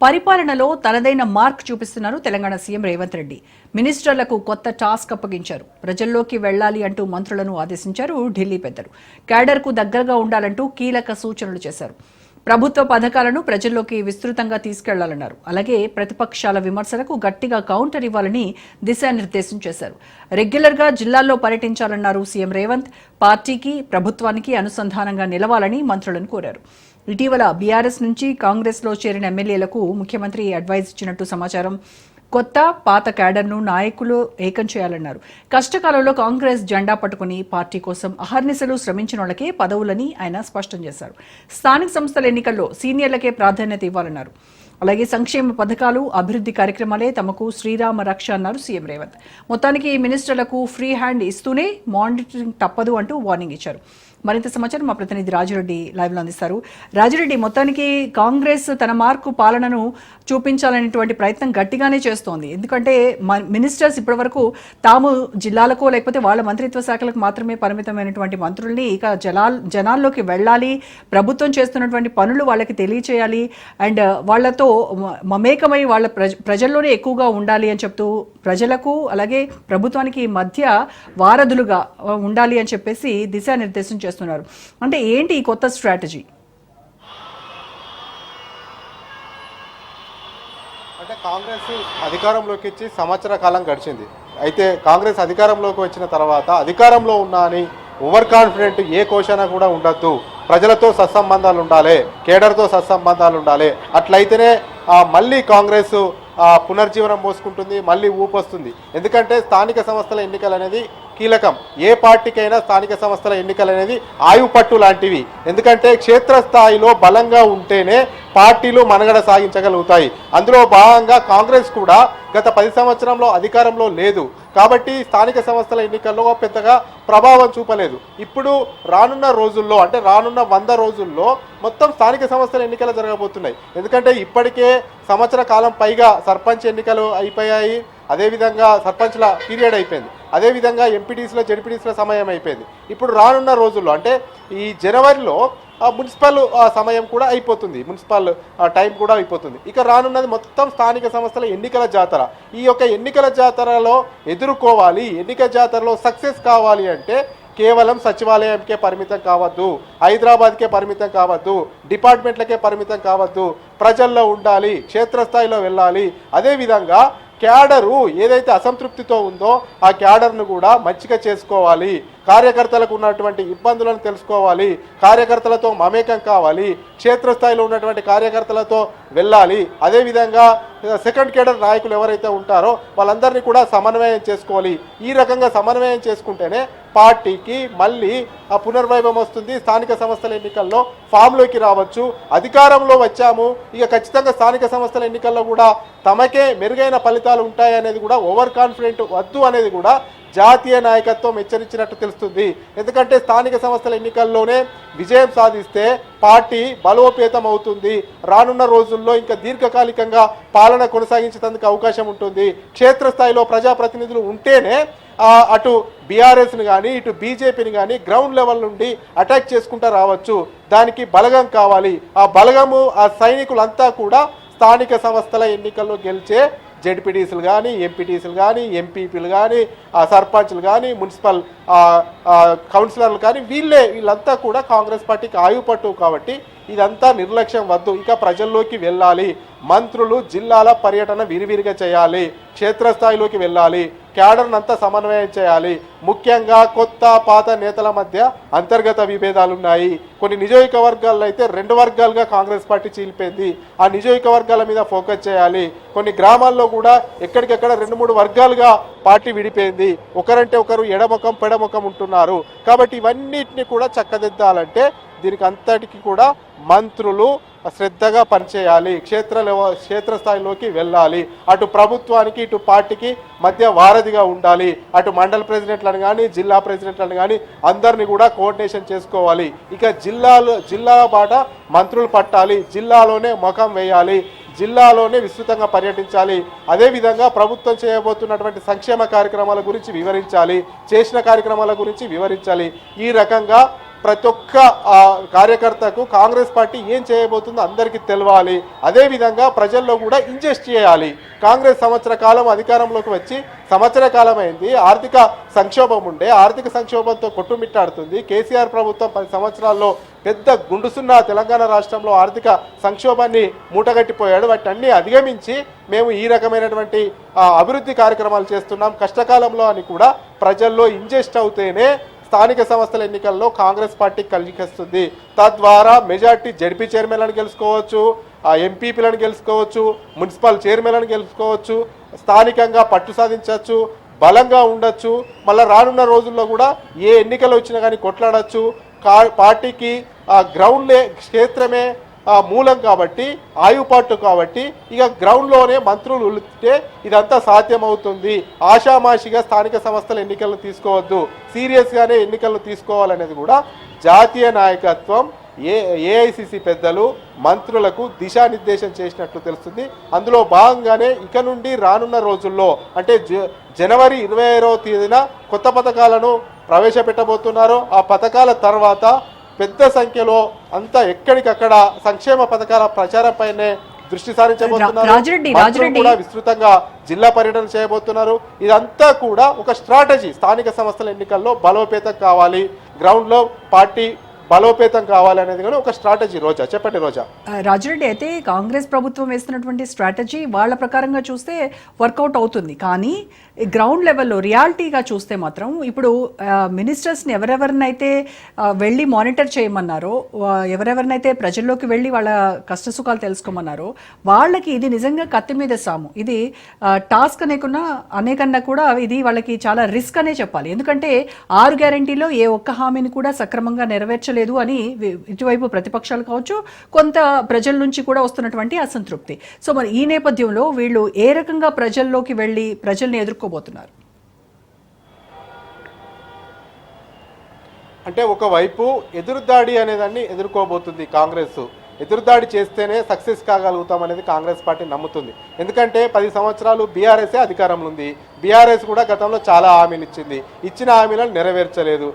పరిపాలనలో తనదైన మార్క్ చూపిస్తున్నారు తెలంగాణ సీఎం రేవంత్ రెడ్డి. మినిస్టర్లకు కొత్త టాస్క్ అప్పగించారు. ప్రజల్లోకి వెళ్లాలి అంటూ మంత్రులను ఆదేశించారు ఢిల్లీ పెద్దలు. క్యాడర్కు దగ్గరగా ఉండాలంటూ కీలక సూచనలు చేశారు. ప్రభుత్వ పథకాలను ప్రజల్లోకి విస్తృతంగా తీసుకెళ్లాలన్నారు. అలాగే ప్రతిపక్షాల విమర్శలకు గట్టిగా కౌంటర్ ఇవ్వాలని దిశానిర్దేశం చేశారు. రెగ్యులర్గా జిల్లాల్లో పర్యటించాలన్నారు సీఎం రేవంత్. పార్టీకి ప్రభుత్వానికి అనుసంధానంగా నిలవాలని మంత్రులను కోరారు. ఇటీవల బీఆర్ఎస్ నుంచి కాంగ్రెస్లో చేరిన ఎమ్మెల్యేలకు ముఖ్యమంత్రి అడ్వైజ్ ఇచ్చినట్టు సమాచారం. కొత్త పాత క్యాడర్ను నాయకులు ఏకం చేయాలన్నారు. కష్టకాలంలో కాంగ్రెస్ జెండా పట్టుకుని పార్టీ కోసం అహర్నిశలు శ్రమించిన వాళ్ళకే పదవులని ఆయన స్పష్టం చేశారు. స్థానిక సంస్థల ఎన్నికల్లో సీనియర్లకే ప్రాధాన్యత ఇవ్వాలన్నారు. అలాగే సంక్షేమ పథకాలు, అభివృద్ధి కార్యక్రమాలే తమకు శ్రీరామ రక్ష అన్నారు సీఎం రేవంత్. మొత్తానికి మినిస్టర్లకు ఫ్రీ హ్యాండ్ ఇస్తూనే మానిటరింగ్ తప్పదు అంటూ వార్నింగ్ ఇచ్చారు. మరింత సమాచారం మా ప్రతినిధి రాజిరెడ్డి లైవ్లో అందిస్తారు. రాజిరెడ్డి, మొత్తానికి కాంగ్రెస్ తన మార్కు పాలనను చూపించాలనేటువంటి ప్రయత్నం గట్టిగానే చేస్తోంది. ఎందుకంటే మినిస్టర్స్ ఇప్పటివరకు తాము జిల్లాలకు లేకపోతే వాళ్ళ మంత్రిత్వ శాఖలకు మాత్రమే పరిమితమైనటువంటి మంత్రుల్ని ఇక జనాల్లోకి వెళ్ళాలి, ప్రభుత్వం చేస్తున్నటువంటి పనులు వాళ్ళకి తెలియచేయాలి అండ్ వాళ్లతో మమేకమై వాళ్ళ ప్రజల్లోనే ఎక్కువగా ఉండాలి అని చెప్తూ ప్రజలకు అలాగే ప్రభుత్వానికి మధ్య వారధులుగా ఉండాలి అని చెప్పేసి దిశానిర్దేశం చేస్తున్నారు. అంటే ఏంటి ఈ కొత్త స్ట్రాటజీ? అంటే కాంగ్రెస్ అధికారంలోకి వచ్చి సంవత్సర కాలం గడిచింది. అయితే కాంగ్రెస్ అధికారంలోకి వచ్చిన తర్వాత అధికారంలో ఉన్నా అని ఓవర్ కాన్ఫిడెంట్ ఏ కోశాన కూడా ఉండొద్దు, ప్రజలతో సత్సంబంధాలు ఉండాలి, కేడర్తో సత్సంబంధాలు ఉండాలి, అట్లయితేనే మళ్ళీ కాంగ్రెస్ పునర్జీవనం పోసుకుంటుంది, మళ్ళీ ఊపొస్తుంది. ఎందుకంటే స్థానిక సంస్థల ఎన్నికలు అనేది కీలకం. ఏ పార్టీకైనా స్థానిక సంస్థల ఎన్నికలు అనేది ఆయుపట్టు లాంటివి. ఎందుకంటే క్షేత్రస్థాయిలో బలంగా ఉంటేనే పార్టీలు మనుగడ సాగించగలుగుతాయి. అందులో భాగంగా కాంగ్రెస్ కూడా గత 10 సంవత్సరంలో అధికారంలో లేదు కాబట్టి స్థానిక సంస్థల ఎన్నికల్లో పెద్దగా ప్రభావం చూపలేదు. ఇప్పుడు రానున్న రోజుల్లో అంటే రానున్న 100 రోజుల్లో మొత్తం స్థానిక సంస్థల ఎన్నికలు జరగబోతున్నాయి. ఎందుకంటే ఇప్పటికే సంవత్సర కాలం పైగా సర్పంచ్ ఎన్నికలు అయిపోయాయి, అదేవిధంగా సర్పంచ్ల పీరియడ్ అయిపోయింది, అదేవిధంగా ఎంపీటీసీలో జెడ్పీటీసీల సమయం అయిపోయింది. ఇప్పుడు రానున్న రోజుల్లో అంటే ఈ జనవరిలో మున్సిపల్ సమయం కూడా అయిపోతుంది, మున్సిపల్ టైం కూడా అయిపోతుంది. ఇక రానున్నది మొత్తం స్థానిక సంస్థల ఎన్నికల జాతర. ఈ యొక్క ఎన్నికల జాతరలో ఎదుర్కోవాలి, ఎన్నికల జాతరలో సక్సెస్ కావాలి అంటే కేవలం సచివాలయంకే పరిమితం కావద్దు, హైదరాబాద్కే పరిమితం కావద్దు, డిపార్ట్మెంట్లకే పరిమితం కావద్దు, ప్రజల్లో ఉండాలి, క్షేత్రస్థాయిలో వెళ్ళాలి. అదేవిధంగా క్యాడరు ఏదైతే అసంతృప్తితో ఉందో ఆ క్యాడర్ను కూడా మంచిగా చేసుకోవాలి, కార్యకర్తలకు ఉన్నటువంటి ఇబ్బందులను తెలుసుకోవాలి, కార్యకర్తలతో మమేకం కావాలి, క్షేత్రస్థాయిలో ఉన్నటువంటి కార్యకర్తలతో వెళ్ళాలి. అదేవిధంగా సెకండ్ కేడర్ నాయకులు ఎవరైతే ఉంటారో వాళ్ళందరినీ కూడా సమన్వయం చేసుకోవాలి. ఈ రకంగా సమన్వయం చేసుకుంటేనే పార్టీకి మళ్ళీ ఆ పునర్వైభవం వస్తుంది. స్థానిక సంస్థల ఎన్నికల్లో ఫామ్లోకి రావచ్చు. అధికారంలో వచ్చాము, ఇక ఖచ్చితంగా స్థానిక సంస్థల ఎన్నికల్లో కూడా తమకే మెరుగైన ఫలితాలు ఉంటాయనేది కూడా ఓవర్ కాన్ఫిడెంట్ వద్దు అనేది కూడా జాతీయ నాయకత్వం హెచ్చరించినట్టు తెలుస్తుంది. ఎందుకంటే స్థానిక సంస్థల ఎన్నికల్లోనే విజయం సాధిస్తే పార్టీ బలోపేతం అవుతుంది. రానున్న రోజుల్లో ఇంకా దీర్ఘకాలికంగా పాలన కొనసాగించేందుకు అవకాశం ఉంటుంది. క్షేత్రస్థాయిలో ప్రజాప్రతినిధులు ఉంటేనే అటు బీఆర్ఎస్ని కానీ ఇటు బీజేపీని కానీ గ్రౌండ్ లెవెల్ నుండి అటాక్ చేసుకుంటూ రావచ్చు. దానికి బలగం కావాలి. ఆ బలగము ఆ సైనికులంతా కూడా స్థానిక సంస్థల ఎన్నికల్లో గెలిచే జెడ్పీటీసీలు కానీ ఎంపీటీసీలు కానీ ఎంపీపీలు కానీ సర్పంచ్లు కానీ మున్సిపల్ కౌన్సిలర్లు కానీ వీళ్ళంతా కూడా కాంగ్రెస్ పార్టీకి ఆయుపట్టు. కాబట్టి ఇదంతా నిర్లక్ష్యం వద్దు, ఇక ప్రజల్లోకి వెళ్ళాలి. మంత్రులు జిల్లాల పర్యటన విరివిరిగా చేయాలి, క్షేత్రస్థాయిలోకి వెళ్ళాలి, క్యాడర్ను అంతా సమన్వయం చేయాలి. ముఖ్యంగా కొత్త పాత నేతల మధ్య అంతర్గత విభేదాలు ఉన్నాయి. కొన్ని నియోజకవర్గాల్లో అయితే 2 వర్గాలుగా కాంగ్రెస్ పార్టీ చీలిపోయింది. ఆ నియోజకవర్గాల మీద ఫోకస్ చేయాలి. కొన్ని గ్రామాల్లో కూడా ఎక్కడికెక్కడ 2-3 వర్గాలుగా పార్టీ విడిపోయింది. ఒకరంటే ఒకరు ఎడముఖం పెడముఖం ఉంటున్నారు. కాబట్టి ఇవన్నిటిని కూడా చక్కదిద్దాలంటే దీనికి అంతటికి కూడా మంత్రులు శ్రద్ధగా పనిచేయాలి, క్షేత్రస్థాయిలోకి వెళ్ళాలి. అటు ప్రభుత్వానికి ఇటు పార్టీకి మధ్య వారధిగా ఉండాలి. అటు మండల ప్రెసిడెంట్లను కానీ జిల్లా ప్రెసిడెంట్లను కానీ అందరినీ కూడా కోఆర్డినేషన్ చేసుకోవాలి. ఇక జిల్లా బాట మంత్రులు పట్టాలి, జిల్లాలోనే ముఖం వేయాలి, జిల్లాలోనే విస్తృతంగా పర్యటించాలి. అదేవిధంగా ప్రభుత్వం చేయబోతున్నటువంటి సంక్షేమ కార్యక్రమాల గురించి వివరించాలి, చేసిన కార్యక్రమాల గురించి వివరించాలి. ఈ రకంగా ప్రతి ఒక్క కార్యకర్తకు కాంగ్రెస్ పార్టీ ఏం చేయబోతుందో అందరికీ తెలవాలి. అదేవిధంగా ప్రజల్లో కూడా ఇంజెస్ట్ చేయాలి. కాంగ్రెస్ సంవత్సర కాలం అధికారంలోకి వచ్చి సంవత్సర కాలం అయింది. ఆర్థిక సంక్షోభం ఉండే, ఆర్థిక సంక్షోభంతో కొట్టుమిట్టాడుతుంది. కేసీఆర్ ప్రభుత్వం 10 సంవత్సరాల్లో పెద్ద గుండుసున్న తెలంగాణ రాష్ట్రంలో ఆర్థిక సంక్షోభాన్ని మూటగట్టిపోయాడు. వాటిని అధిగమించి మేము ఈ రకమైనటువంటి అభివృద్ధి కార్యక్రమాలు చేస్తున్నాం కష్టకాలంలో అని కూడా ప్రజల్లో ఇంజెస్ట్ అవుతేనే స్థానిక సంస్థల ఎన్నికల్లో కాంగ్రెస్ పార్టీ కలిగిస్తుంది. తద్వారా మెజార్టీ జడ్పీ చైర్మన్లను గెలుచుకోవచ్చు, ఎంపీపీలను గెలుచుకోవచ్చు, మున్సిపల్ చైర్మన్లను గెలుచుకోవచ్చు, స్థానికంగా పట్టు సాధించవచ్చు, బలంగా ఉండొచ్చు. మళ్ళీ రానున్న రోజుల్లో కూడా ఏ ఎన్నికలు వచ్చినా కానీ కొట్లాడచ్చు. పార్టీకి గ్రౌండ్ క్షేత్రమే మూలం కాబట్టి, ఆయుపాటు కాబట్టి ఇక గ్రౌండ్లోనే మంత్రులు ఉలితే ఇదంతా సాధ్యమవుతుంది. ఆషామాషిగా స్థానిక సంస్థల ఎన్నికలను తీసుకోవద్దు, సీరియస్గానే ఎన్నికలను తీసుకోవాలనేది కూడా జాతీయ నాయకత్వం ఏఐసిసి పెద్దలు మంత్రులకు దిశానిర్దేశం చేసినట్లు తెలుస్తుంది. అందులో భాగంగానే ఇక నుండి రానున్న రోజుల్లో అంటే జనవరి 26వ తేదీన కొత్త పథకాలను ప్రవేశపెట్టబోతున్నారు. ఆ పథకాల తర్వాత పెద్ద సంఖ్యలో అంతా ఎక్కడికక్కడ సంక్షేమ పథకాల ప్రచారంపైనే దృష్టి సారించబోతున్నారు. కూడా విస్తృతంగా జిల్లా పర్యటన చేయబోతున్నారు. ఇదంతా కూడా ఒక స్ట్రాటజీ. స్థానిక సంస్థల ఎన్నికల్లో బలోపేతం కావాలి, గ్రౌండ్ లో పార్టీ బలోపేతం కావాలనేది కూడా ఒక స్ట్రాటజీ. రోజా చెప్పండి. రోజా రాజిరెడ్డి, అయితే కాంగ్రెస్ ప్రభుత్వం వేస్తున్నటువంటి స్ట్రాటజీ వాళ్ళ ప్రకారంగా చూస్తే వర్కౌట్ అవుతుంది. కానీ గ్రౌండ్ లెవెల్లో రియాలిటీగా చూస్తే మాత్రం ఇప్పుడు మినిస్టర్స్ని ఎవరెవరినైతే వెళ్ళి మానిటర్ చేయమన్నారో, ఎవరెవరినైతే ప్రజల్లోకి వెళ్ళి వాళ్ళ కష్టసుఖాలు తెలుసుకోమన్నారో వాళ్ళకి ఇది నిజంగా కత్తి మీద సాము. ఇది టాస్క్ అనేకన్నా కూడా ఇది వాళ్ళకి చాలా రిస్క్ అనే చెప్పాలి. ఎందుకంటే 6 గ్యారంటీలో ఏ ఒక్క హామీని కూడా సక్రమంగా నెరవేర్చలేదు అని ఇటువైపు ప్రతిపక్షాలు కావచ్చు, కొంత ప్రజల నుంచి కూడా వస్తున్నటువంటి అసంతృప్తి. సో మరి ఈ నేపథ్యంలో వీళ్ళు ఏ రకంగా ప్రజల్లోకి వెళ్ళి ప్రజల్ని ఎదుర్కోబోతున్నారు? అంటే ఒకవైపు ఎదురుదాడి అనేదాన్ని ఎదుర్కోబోతుంది కాంగ్రెస్. ఎదురుదాడి చేస్తేనే సక్సెస్ కాగలుగుతాం అనేది కాంగ్రెస్ పార్టీ నమ్ముతుంది. ఎందుకంటే 10 సంవత్సరాలు బీఆర్ఎస్ఏ అధికారంలో ఉంది. బీఆర్ఎస్ కూడా గతంలో చాలా హామీలు ఇచ్చింది, ఇచ్చిన హామీలను నెరవేర్చలేదు.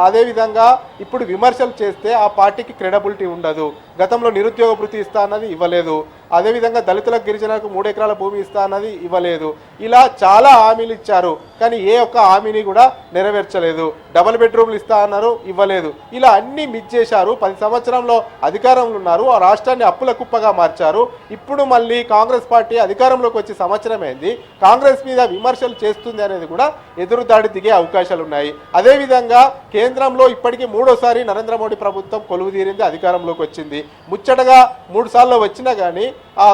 అదేవిధంగా ఇప్పుడు విమర్శలు చేస్తే ఆ పార్టీకి క్రెడిబిలిటీ ఉండదు. గతంలో నిరుద్యోగ భృతి ఇస్తా అన్నది ఇవ్వలేదు. అదేవిధంగా దళితులకు గిరిజనులకు 3 ఎకరాల భూమి ఇస్తా అన్నది ఇవ్వలేదు. ఇలా చాలా హామీలు ఇచ్చారు, కానీ ఏ ఒక్క హామీని కూడా నెరవేర్చలేదు. డబుల్ బెడ్రూమ్లు ఇస్తా అన్నారు, ఇవ్వలేదు. ఇలా అన్ని మిస్ చేశారు. 10 సంవత్సరంలో అధికారంలో ఉన్నారు, ఆ రాష్ట్రాన్ని అప్పుల కుప్పగా మార్చారు. ఇప్పుడు మళ్ళీ కాంగ్రెస్ పార్టీ అధికారంలోకి వచ్చి సంవత్సరం అయింది, కాంగ్రెస్ మీద విమర్శలు చేస్తుంది అనేది కూడా ఎదురుదాడి దిగే అవకాశాలు ఉన్నాయి. అదేవిధంగా కేంద్రంలో ఇప్పటికీ 3వసారి నరేంద్ర మోడీ ప్రభుత్వం కొలువు తీరింది, అధికారంలోకి వచ్చింది. ముచ్చటగా 3 సార్లు వచ్చినా కానీ ఆ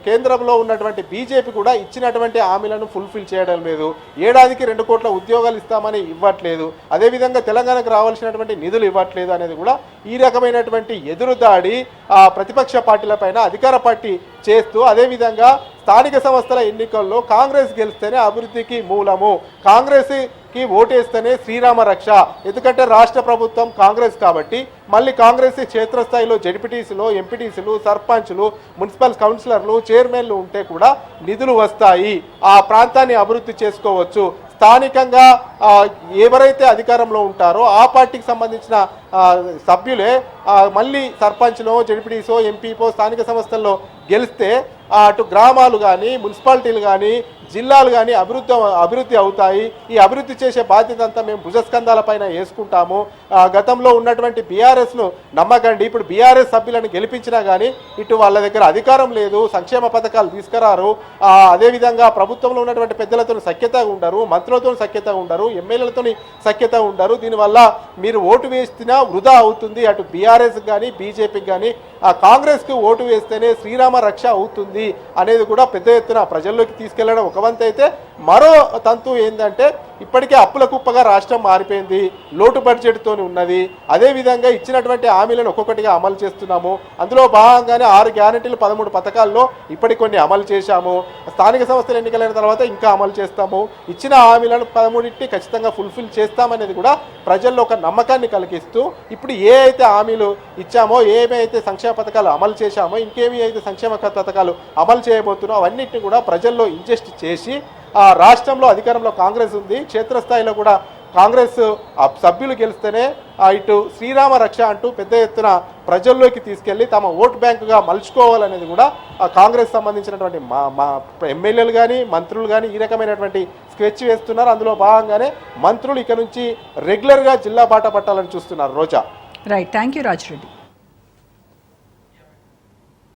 కేంద్రంలో ఉన్నటువంటి బీజేపీ కూడా ఇచ్చినటువంటి హామీలను ఫుల్ఫిల్ చేయడం లేదు. ఏడాదికి 2 కోట్ల ఉద్యోగాలు ఇస్తామని ఇవ్వట్లేదు. అదేవిధంగా తెలంగాణకు రావాల్సినటువంటి నిధులు ఇవ్వట్లేదు అనేది కూడా ఈ రకమైనటువంటి ఎదురుదాడి ప్రతిపక్ష పార్టీలపైన అధికార పార్టీ చేస్తూ, అదేవిధంగా స్థానిక సంస్థల ఎన్నికల్లో కాంగ్రెస్ గెలిస్తేనే అభివృద్ధికి మూలము, కాంగ్రెస్కి ఓటేస్తేనే శ్రీరామ రక్ష. ఎందుకంటే రాష్ట్ర ప్రభుత్వం కాంగ్రెస్ కాబట్టి మళ్ళీ కాంగ్రెస్ క్షేత్రస్థాయిలో జడ్పీటీసీలు, ఎంపీటీసీలు, సర్పంచ్లు, మున్సిపల్ కౌన్సిలర్లు, చైర్మన్లు ఉంటే కూడా నిధులు వస్తాయి, ఆ ప్రాంతాన్ని అభివృద్ధి చేసుకోవచ్చు. స్థానికంగా ఎవరైతే అధికారంలో ఉంటారో ఆ పార్టీకి సంబంధించిన సభ్యులే మళ్ళీ సర్పంచ్లో, జడ్పీటీసో, ఎంపీపో స్థానిక సంస్థల్లో గెలిస్తే అటు గ్రామాలు కానీ, మున్సిపాలిటీలు కానీ, జిల్లాలు కానీ అభివృద్ధి అవుతాయి. ఈ అభివృద్ధి చేసే బాధ్యత అంతా మేము భుజస్కంధాల పైన వేసుకుంటాము. గతంలో ఉన్నటువంటి బీఆర్ఎస్ను నమ్మకండి. ఇప్పుడు బీఆర్ఎస్ సభ్యులను గెలిపించినా కానీ ఇటు వాళ్ళ దగ్గర అధికారం లేదు, సంక్షేమ పథకాలు తీసుకురారు. అదేవిధంగా ప్రభుత్వంలో ఉన్నటువంటి పెద్దలతో సఖ్యతగా ఉండరు, మంత్రులతో సఖ్యతగా ఉండరు, ఎమ్మెల్యేలతో సఖ్యత ఉండరు. దీనివల్ల మీరు ఓటు వేసినా వృధా అవుతుంది. అటు బీఆర్ఎస్ కానీ, బీజేపీకి కానీ కాంగ్రెస్కి ఓటు వేస్తేనే శ్రీరామ రక్ష అవుతుంది అనేది కూడా పెద్ద ఎత్తున ప్రజల్లోకి తీసుకెళ్లడం ఒక వంతు అయితే, మరో తంతు ఏంటంటే ఇప్పటికే అప్పుల కుప్పగా రాష్ట్రం మారిపోయింది, లోటు బడ్జెట్తో ఉన్నది. అదేవిధంగా ఇచ్చినటువంటి హామీలను ఒక్కొక్కటిగా అమలు చేస్తున్నాము. అందులో భాగంగానే 6 గ్యారెంటీలు 13 పథకాల్లో ఇప్పటికి కొన్ని అమలు చేశాము. స్థానిక సంస్థల ఎన్నికలైన తర్వాత ఇంకా అమలు చేస్తాము. ఇచ్చిన హామీలను 13 ఖచ్చితంగా ఫుల్ఫిల్ చేస్తామనేది కూడా ప్రజల్లో ఒక నమ్మకాన్ని కలిగిస్తూ, ఇప్పుడు ఏ అయితే హామీలు ఇచ్చామో, ఏమైతే సంక్షేమ పథకాలు అమలు చేశామో, ఇంకేమి అయితే సంక్షేమ పథకాలు అమలు చేయబోతున్నామో అవన్నిటిని కూడా ప్రజల్లో ఇంజెస్ట్ చేసి రాష్ట్రంలో అధికారంలో కాంగ్రెస్ ఉంది, క్షేత్రస్థాయిలో కూడా కాంగ్రెస్ సభ్యులు గెలిస్తేనే ఇటు శ్రీరామ రక్ష అంటూ పెద్ద ఎత్తున ప్రజల్లోకి తీసుకెళ్లి తమ ఓటు బ్యాంకుగా మలుచుకోవాలనేది కూడా కాంగ్రెస్ సంబంధించినటువంటి మా ఎమ్మెల్యేలు కానీ మంత్రులు కానీ ఈ రకమైనటువంటి స్కెచ్ వేస్తున్నారు. అందులో భాగంగానే మంత్రులు ఇక నుంచి రెగ్యులర్గా జిల్లా బాట పట్టాలని చూస్తున్నారు. Roja. Right, thank you Rajireddy.